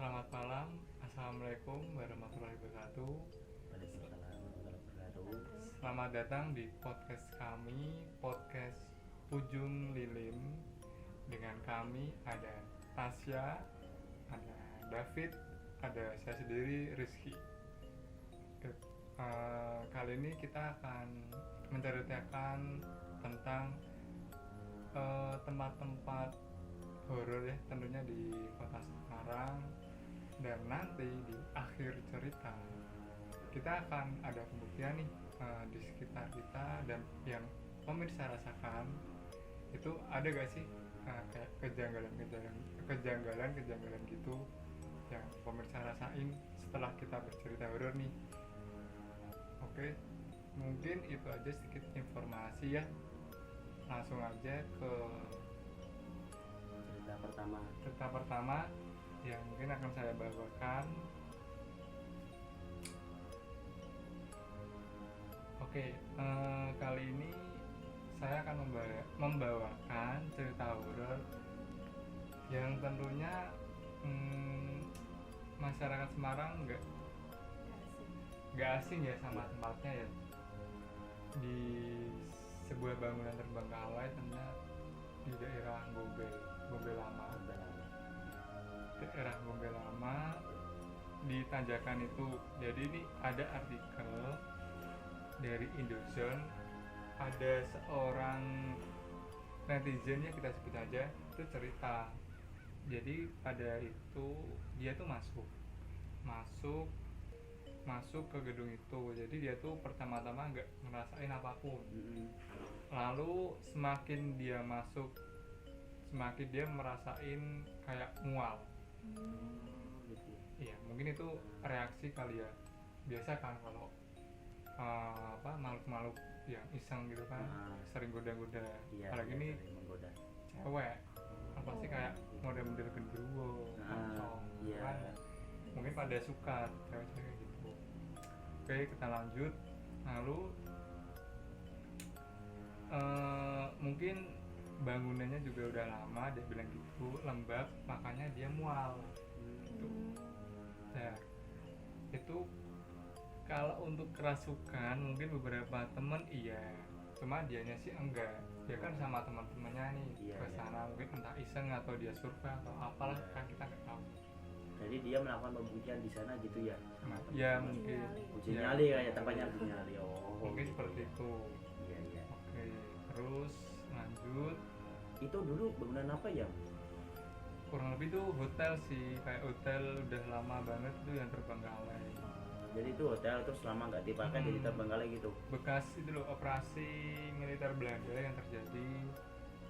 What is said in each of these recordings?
Selamat malam, Assalamualaikum warahmatullahi wabarakatuh. Waalaikumsalam warahmatullahi wabarakatuh. Selamat datang di podcast kami, podcast Ujung Lilin. Dengan kami ada Tasya, ada David, ada saya sendiri, Rizky. Kali ini kita akan menceritakan tentang tempat-tempat horor ya, tentunya di kota Semarang. Dan nanti di akhir cerita kita akan ada pembuktian nih di sekitar kita, dan yang pemirsa rasakan itu ada gak sih kayak kejanggalan gitu yang pemirsa rasain setelah kita bercerita horor nih. Oke, mungkin itu aja sedikit informasi ya. Langsung aja ke cerita pertama yang mungkin akan saya bawakan. Oke, kali ini saya akan membawakan cerita horor yang tentunya masyarakat Semarang nggak asing ya sama tempatnya ya. Di sebuah bangunan terbengkalai tentunya di daerah Gombel Lama. Daerah Gombel Lama di tanjakan itu. Jadi ini ada artikel dari Indozone, ada seorang netizen ya, kita sebut aja, itu cerita. Jadi pada itu dia tuh masuk ke gedung itu. Jadi dia tuh pertama-tama nggak ngerasain apapun. Lalu semakin dia masuk, semakin dia merasain kayak mual. Iya, mungkin itu reaksi kali ya. Biasa kan kalau makhluk-makhluk yang iseng gitu kan, sering goda-goda. Apalagi ini cewek, pasti kayak model-model genderuwo, kosong, kan? Mungkin pada suka cewek-cewek gitu. Oke, kita lanjut. Lalu mungkin bangunannya juga udah lama, dia bilang gitu, lembab, makanya dia mual gitu. Nah, itu kalau untuk kerasukan mungkin beberapa temen iya, cuma dianya sih enggak. Dia kan sama teman-temannya nih ke sana, mungkin entah iseng atau dia survei atau apalah, kan kita nggak tahu. Jadi dia melakukan pembuktian di sana gitu ya? Ya mungkin uji nyali kayak tempatnya uji nyali. Mungkin seperti itu. Iya. Oke, terus lanjut. Itu dulu bangunan apa ya? Kurang lebih tuh hotel sih, kayak hotel udah lama banget tuh yang terbengkalai. Jadi itu hotel terus lama nggak dipakai jadi terbengkalai gitu. Bekas itu loh, operasi militer Belanda yang terjadi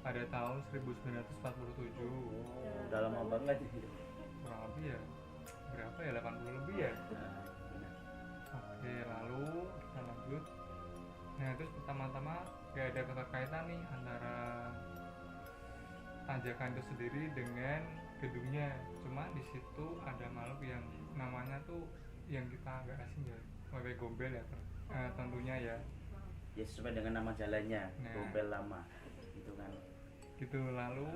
pada tahun 1947. Udah lama banget gitu. Kurang lebih ya berapa ya, 80 lebih ya. Oke, lalu kita lanjut. Nah, terus pertama-tama gak ada keterkaitan nih antara tanjakan itu sendiri dengan gedungnya. Cuma di situ ada makhluk yang namanya tuh yang kita agak asing ya, Wewe Gombel ya, tentunya ya. Ya sesuai dengan nama jalannya, Gombel Lama gitu kan. Gitu. Lalu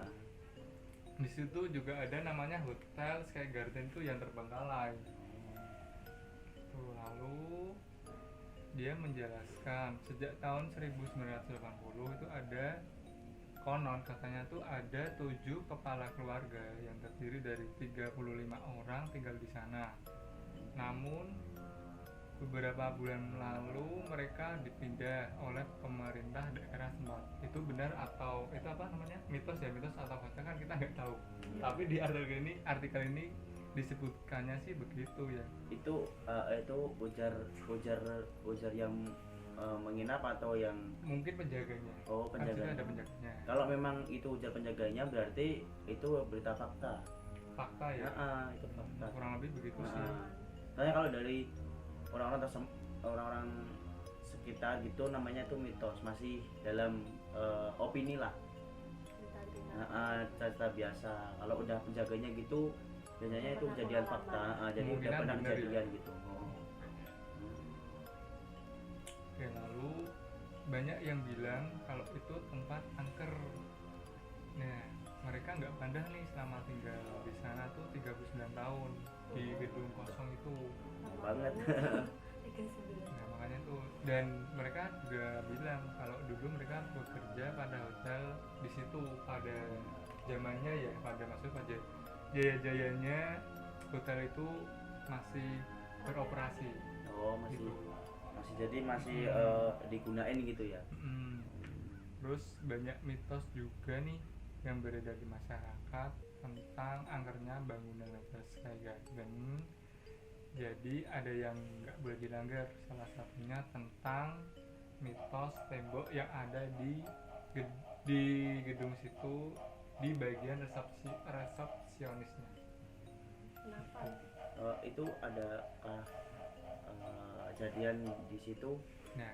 di situ juga ada namanya Hotel Sky Garden tuh yang terbengkalai. Gitu. Lalu dia menjelaskan sejak tahun 1980 itu ada, konon katanya tuh ada 7 kepala keluarga yang terdiri dari 35 orang tinggal di sana. Namun beberapa bulan lalu mereka dipindah oleh pemerintah daerah setempat. Itu benar atau itu apa namanya, mitos atau fakta kan kita nggak tahu. Tapi di artikel ini disebutkannya sih begitu ya. Itu ujar yang menginap atau yang mungkin penjaganya. Penjaganya. Ada penjaganya. Kalau memang itu ujar penjaganya berarti itu berita fakta ya. Itu fakta. Kurang lebih begitu sih. Soalnya kalau dari orang-orang sekitar gitu namanya itu mitos, masih dalam opini lah, cerita biasa. Kalau udah penjaganya gitu biasanya itu kejadian fakta, jadi udah pernah kejadian gitu. Oke, lalu banyak yang bilang kalau itu tempat angker. Nah, mereka nggak pindah nih selama tinggal di sana tuh 39 tahun di gedung kosong itu. banget. 39. Nah, makanya tuh, dan mereka juga bilang kalau dulu mereka bekerja pada hotel di situ pada zamannya ya, pada jaya-jayanya hotel itu masih beroperasi Oh, masih gitu. jadi masih digunain gitu ya. Mm. Terus banyak mitos juga nih yang beredar di masyarakat tentang angkernya bangunan Hotel Sky Garden. Jadi ada yang nggak boleh dilanggar, salah satunya tentang mitos tembok yang ada di gedung situ di bagian resepsionisnya. Kenapa? Itu ada kejadian di situ. Nah,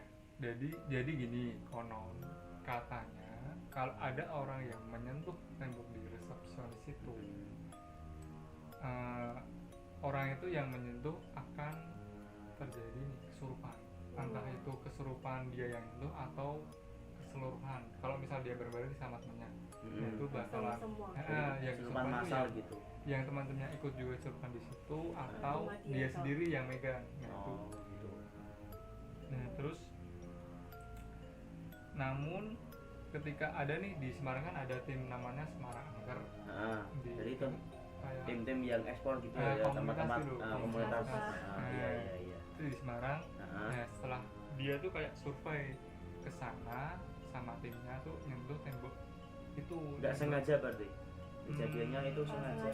jadi gini, konon katanya kalau ada orang yang menyentuh tembok di resepsionis itu, orang itu yang menyentuh akan terjadi nih kesurupan. Entah itu kesurupan dia yang menyentuh atau keseluruhan. Kalau misal dia berbaring sama temannya, itu bakalan Semua. yang Kesurupan kesurupan tuh massal yang, gitu. yang teman-temannya ikut juga kesurupan di situ atau Cuma dia dia tahu. sendiri yang megang. Nah, itu. Oh, gitu. Nah, terus namun ketika ada nih di Semarang kan ada tim namanya Semarang Angker. Nah, Di- jadi itu kayak tim-tim yang ekspor gitu ya, komunitas tempat-tempat dulu, komunitas. komunitas. Iya, iya, iya. itu di Semarang. Nah, Nah, setelah dia tuh kayak survei ke sana sama timnya tuh nyentuh tembok itu. nggak sengaja berarti kejadiannya itu Oh, sengaja.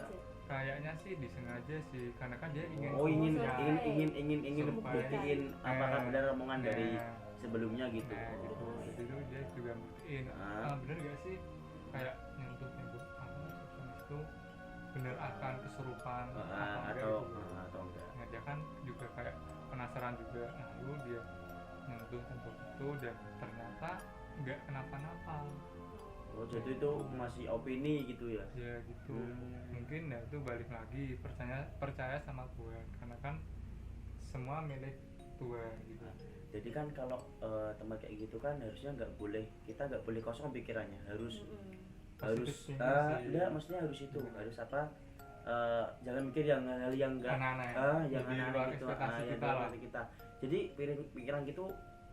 Kayaknya sih disengaja sih, karena kan dia ingin Oh, ingin survei. ingin Survei. buktiin apakah benar omongan dari Nah, sebelumnya gitu. nah, gitu. Oh, Jadi itu dia juga buktiin, Ah. bener gak sih kayak nyentuh tembok apa itu bener akan kesurupan atau enggak gitu. enggak. Nah, dia kan juga kayak penasaran juga, lalu dia nyentuh tembok itu dan ternyata nggak kenapa-napa. Oh, jadi itu masih opini gitu ya. Ya gitu. Mungkin ya itu balik lagi percaya sama Tuhan, karena kan semua milik Tuhan gitu. Jadi kan kalau tempat kayak gitu kan harusnya kita nggak boleh kosong pikirannya, harus Positive thinking sih. enggak, maksudnya harus itu, harus apa, jangan mikir yang hal yang enggak Aneh-aneh. yang Jadi aneh-aneh luar gitu, ekspektasi yang kita luar lah. ekspektasi kita. Jadi pikiran gitu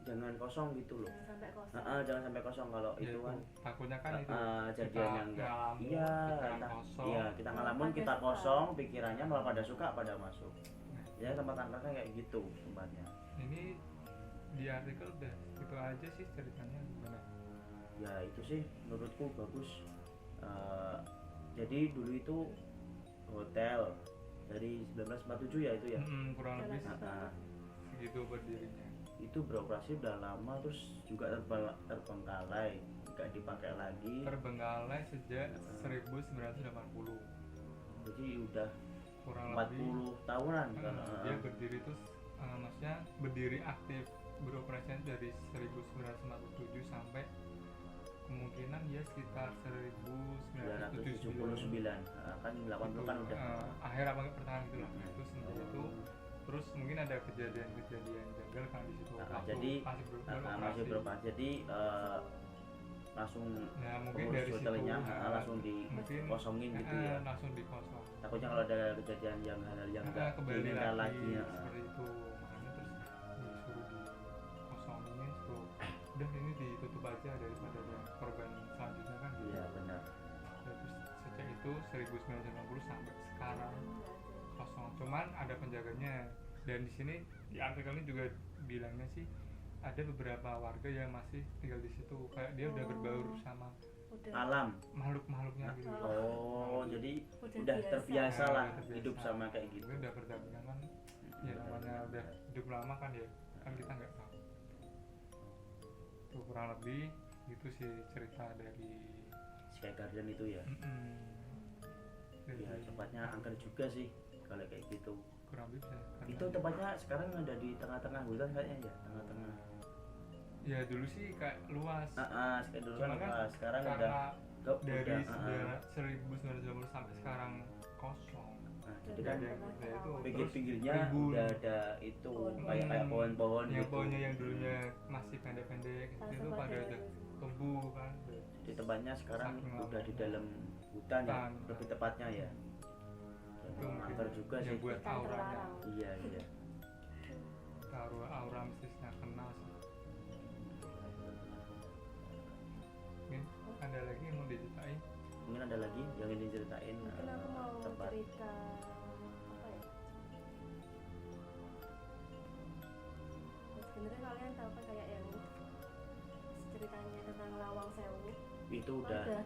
jangan kosong gitu loh. Jangan sampai kosong. Jangan sampai kosong kalau Ya itu kan takutnya kan itu jadian yang enggak. ngalamun, Iya, pikiran kosong. iya, kita ngalamun, Pada kita suka. kosong, pikirannya malah pada suka, pada masuk. Nah, Ya tempat angkatnya kayak gitu tempatnya. ini di artikel udah gitu aja sih ceritanya gimana. Ya itu sih menurutku bagus. Jadi dulu itu hotel dari 1947 ya itu ya. Kurang lebih Nah, segitu berdirinya. itu beroperasi udah lama, terus juga terbengkalai, nggak dipakai lagi. Terbengkalai sejak 1980, Jadi udah kurang 40 tahunan kan. dia berdiri tuh maksudnya berdiri aktif beroperasi dari 1957 sampai kemungkinan ya sekitar 1979. 979. Kan 80 kan udah. Akhir apa enggak pertengahan gitu lah. Hmm. Itu semenjak itu terus mungkin ada kejadian-kejadian janggal kan di situ. Waktu Jadi masih beroperasi. masih beroperasi. Jadi langsung Nah, mungkin pengurus dari hotelnya situ langsung mungkin dikosongin gitu ya. langsung dikosong. Takutnya kalau ada kejadian yang hal yang nggak Kembali diinginkan lagi ya. seperti itu, makanya terus disuruh dikosongin, suruh udah ini ditutup aja daripada ada korban selanjutnya kan gitu. Iya benar. Terus sejak itu 1990 sampai sekarang kosong, cuman ada penjaganya. Dan di sini di artikel ini juga bilangnya sih ada beberapa warga yang masih tinggal di situ, kayak dia udah berbaur sama Alam. makhluk-makhluknya gitu. Oh, jadi Udah udah biasa. terbiasa Nah, lah terbiasa. hidup sama kayak gitu. Mungkin udah berdampingan kan, ya namanya udah hidup lama kan ya, kan kita nggak tahu. Tuh kurang lebih itu sih cerita dari Sky Garden itu ya. dari Ya tempatnya angker juga sih kalau kayak gitu. kurang lebih bisa. Karena Itu tempatnya sekarang ada di tengah-tengah hutan kayaknya ya, tengah-tengah. ya dulu sih kayak luas. Sky dulu Cuman kan kan sekarang karena udah dari udah, 1990 sampai sekarang kosong. Nah, Dan jadi kan Nggak ada itu. Terus pinggir-pinggirnya rimbun. udah ada itu Pohon-pohon. kayak pohon-pohon yang gitu. pohonnya yang dulunya masih pendek-pendek itu pada udah tumbuh kan. Di tempatnya sekarang Saking udah di lamanya. dalam hutan ya, Hutan. lebih tepatnya ya. Itu mungkin Angker juga yang sih. buat Hutan auranya, terlarang. Iya iya. aura mistisnya kena sih. Mungkin ada lagi yang mau diceritain? Mungkin ada lagi yang ingin diceritain Mungkin aku mau tempat. cerita apa ya? Ya, sebenarnya kalian tahu kan kayak yang ceritanya tentang Lawang Sewu Itu kan udah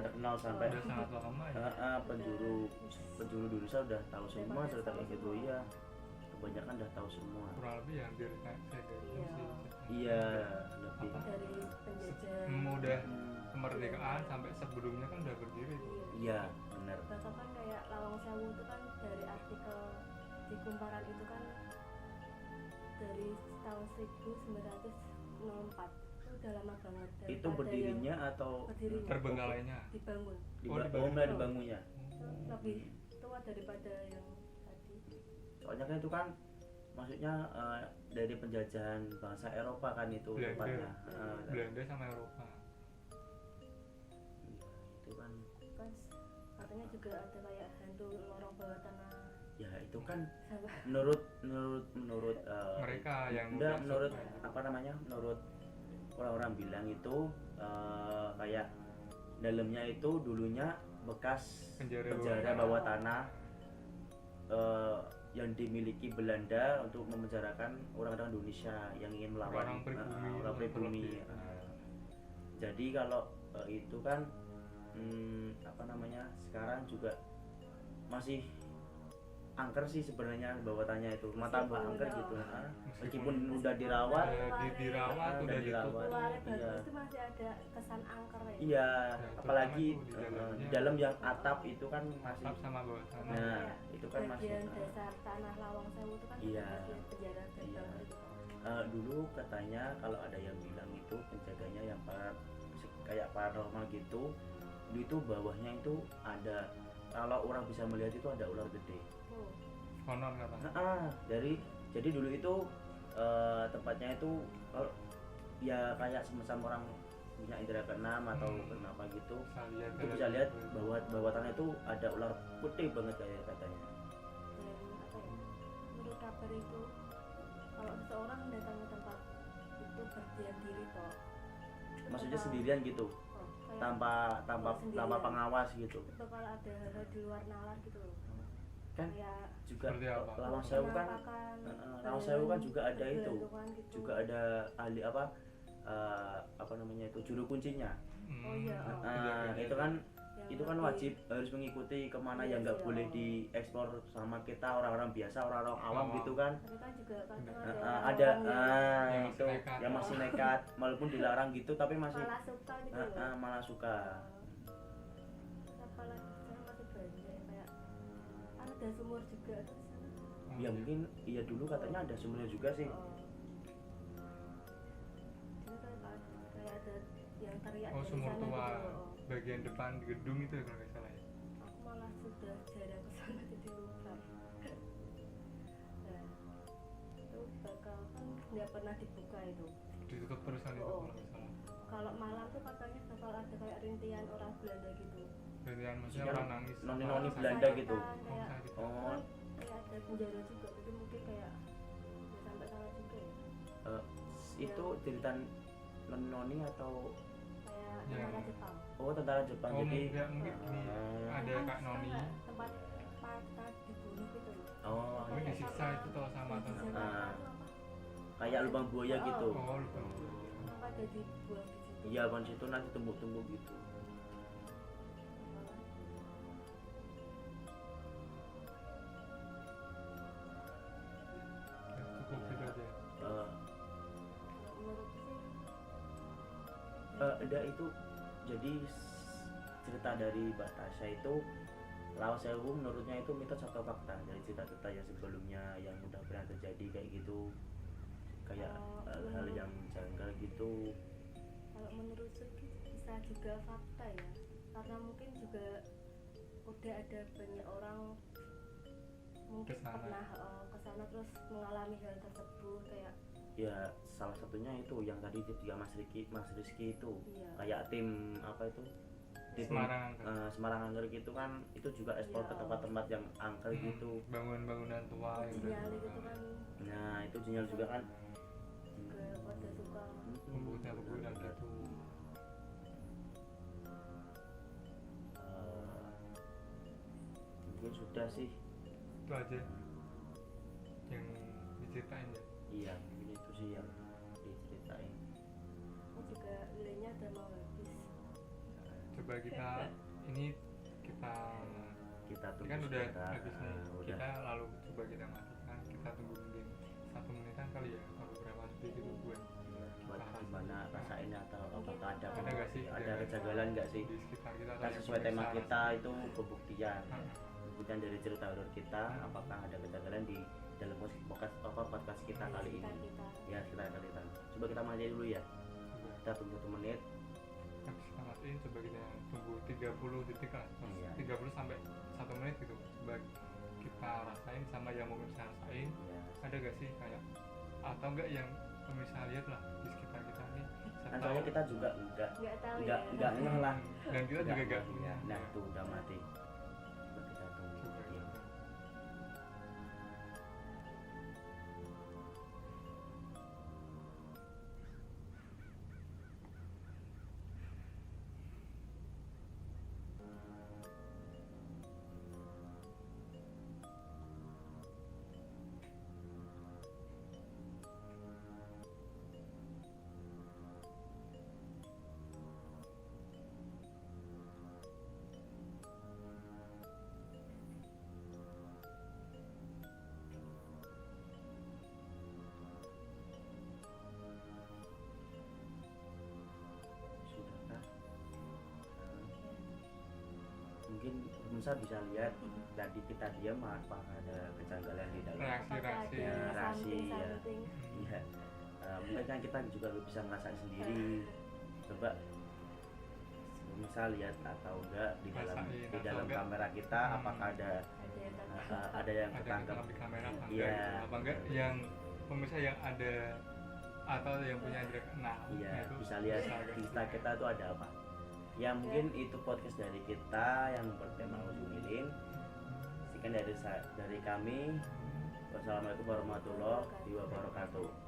terkenal sampai Udah sangat lama ya. penjuru Indonesia udah tahu semua pada cerita tahu kayak gitu. semua. Iya, kebanyakan udah tahu semua. Kurang lebih hampir kayak saya gitu Iya. sih. Iya, lebih. Apa? dari penjajah. Udah Hmm, kemerdekaan sampai sebelumnya kan udah berdiri. Iya, benar. Bahkan kan kayak Lawang Sewu itu kan dari artikel di Kumparan itu kan dari tahun 1904 itu udah lama banget. Itu Daripada berdirinya atau yang berdirinya Terbengkalainya. dibangun dibangun. dibangunnya? itu lebih tua daripada yang tadi. Soalnya kan itu kan maksudnya dari penjajahan bangsa Eropa kan itu Belanda. tempatnya. Belanda sama Eropa. Itu kan Kan katanya juga ada kayak hantu lorong bawah tanah ya itu kan sama menurut Mereka yang enggak, masuk menurut kayak apa namanya, menurut orang-orang bilang itu kayak dalamnya itu dulunya bekas penjara bawah tanah yang dimiliki Belanda untuk memenjarakan orang-orang Indonesia yang ingin melawan Orang pribumi. orang pribumi. Jadi kalau itu kan apa namanya, sekarang juga masih angker sih sebenarnya bawah tanahnya itu, mata mbak angker gitu. Meskipun udah dirawat, dirawat udah udah dirawat. ditutup. luarnya Iya. bagus itu masih ada kesan angker ya. Iya, Ya, apalagi terutama itu di dalam yang atap itu kan masih. Atap sama bawah tanah. Nah, itu kan masih. bagian dasar tanah Lawang Sewu itu kan Iya. bagian penjara dan Iya. bangun itu kan. Dulu katanya kalau ada yang bilang itu penjaganya yang kayak paranormal gitu, dulu itu bawahnya itu ada, kalau orang bisa melihat itu ada ular gede. Oh, Konon kata. Jadi dulu itu tempatnya itu kalau ya kayak semacam orang punya indera keenam atau kenapa gitu, itu bisa lihat bawah tanah itu ada ular putih banget kayak katanya. dan apa ya, menurut kabar itu kalau seseorang mendatangi tempat itu berdiam diri toh, Maksudnya sendirian gitu, kayak tanpa sendirian. pengawas gitu. itu kalau ada hal-hal di luar nalar gitu loh, Kan kayak juga Seperti apa? Lawang Sewu kan penampakan, Lawang Sewu kan juga ada itu, bergelantungan gitu. juga ada ahli apa namanya itu, juru kuncinya. Oh iya, Itu kan yang itu kan lebih- wajib harus mengikuti kemana Iya, yang nggak iya. boleh dieksplor sama kita orang-orang biasa, orang-orang awam Awam. gitu kan. tapi kan juga kadang Ada orang yang yang itu masih nekat. yang masih nekat walaupun dilarang gitu tapi masih malah suka gitu loh. malah suka. Apalagi sekarang masih banyak kayak kan ada sumur juga di sana. Ya mungkin iya dulu katanya ada sumbernya juga sih. Jadi kayak ada yang teriak Oh, dari sumur sana tua gitu loh. bagian depan gedung itu kalau nggak salah ya. Aku malah sudah jarang ke sana jadi lupa. Nah, itu bakal kan nggak pernah dibuka itu. Ditutup terus kan itu Oh. kalau nggak salah. Kalau malam tuh katanya bakal ada kayak rintian orang Belanda gitu. Dan yang maksudnya Maksudnya orang nangis. noni-noni sama- Belanda gitu. Kayak, Sakit. Oh, kayak ada penjara juga itu mungkin kayak ya sampai sana juga ya. itu cerita noni atau Kayak Ya. tentara Jepang. tentara Jepang. Oh, Jadi ya, mungkin ini ada Kan kak noni. suka tempat patah dibunuh gitu loh. oh Ini disiksa itu toh sama Disiksa teman. Ah. itu apa? kayak lubang buaya gitu. Oh, lupa. Apa ada dibuang di situ? Iya, kan situ nanti tumbuk-tumbuk gitu. Ya, cukup gitu aja. Eh, Menurutku sih ada itu jadi cerita dari Mbak Tasya itu Lawang Sewu menurutnya itu mitos atau fakta dari cerita-cerita yang sebelumnya yang udah pernah terjadi kayak gitu, kayak hal-hal yang janggal gitu. kalau menurutku bisa juga fakta ya, karena mungkin juga udah ada banyak orang mungkin Kesana. pernah ke sana terus mengalami hal tersebut kayak Ya salah satunya itu yang tadi dia Mas Rizky itu iya kayak tim apa itu tim Semarang Angker. Semarang Angker gitu kan, itu juga ekspor Iya. ke tempat-tempat yang angker Hmm, gitu. bangunan-bangunan tua yang udah sinyal itu dibangun. kan Nah itu sinyal juga kan. juga pada suka Pembunuhan benar. gitu. Eh, mungkin sudah sih. Itu aja yang diceritain ya. Iya mungkin itu sih yang diceritain. ini juga nilainya udah mau habis Coba kita ini kita Kita ini tunggu kan udah sebentar. habis nih. Udah. Kita lalu coba kita matikan, kita tunggu mungkin 1 menitan kali ya atau beberapa detik gitu buat Buat gimana rasainnya atau apakah ada ada nggak sih ada kejanggalan nggak sih? di sekitar kita atau Kan yang sesuai tema pemirsa kita itu pembuktian. Heeh. Pembuktian dari cerita horor kita, apakah ada kejanggalan di dalam podcast kita kali sekitar ini. kita Ya kita kita. Coba kita matiin dulu ya. Coba. Kita tunggu 1 menit. Habis kita matiin coba kita tunggu 30 detik lah. Iya. 30 sampai 1 menit gitu. Coba kita rasain sama yang mau pemirsa rasain. Ya. Ada gak sih kayak atau enggak yang pemirsa lihat lah di sekitar kita nih. Kan soalnya kita juga enggak nggak tahu enggak ya ngeh lah. Dan kita juga Enggak, gak ya. Nah, itu udah mati. Coba kita tunggu. Coba Iya. kita. Sudahkah? Mungkin pemirsa bisa lihat tadi kita diam apa ada kejanggalan di dalam. Reaksi-reaksi. apakah ada Reaksi, ya. something Iya. Mungkin kan kita juga bisa ngerasain sendiri. Coba pemirsa lihat atau enggak di dalam Rasain atau dalam enggak. kamera kita apakah ada ada yang ada yang Ada ketangkap. kita di kamera apa enggak Iya. gitu. Apa enggak yang pemirsa yang ada atau yang punya indra keenam. Iya, Nah, itu bisa lihat agak di sedikit. Insta kita itu ada apa. Ya mungkin itu podcast dari kita yang bertema ujung lilin. Sekian dari kami. Wassalamualaikum warahmatullahi wabarakatuh.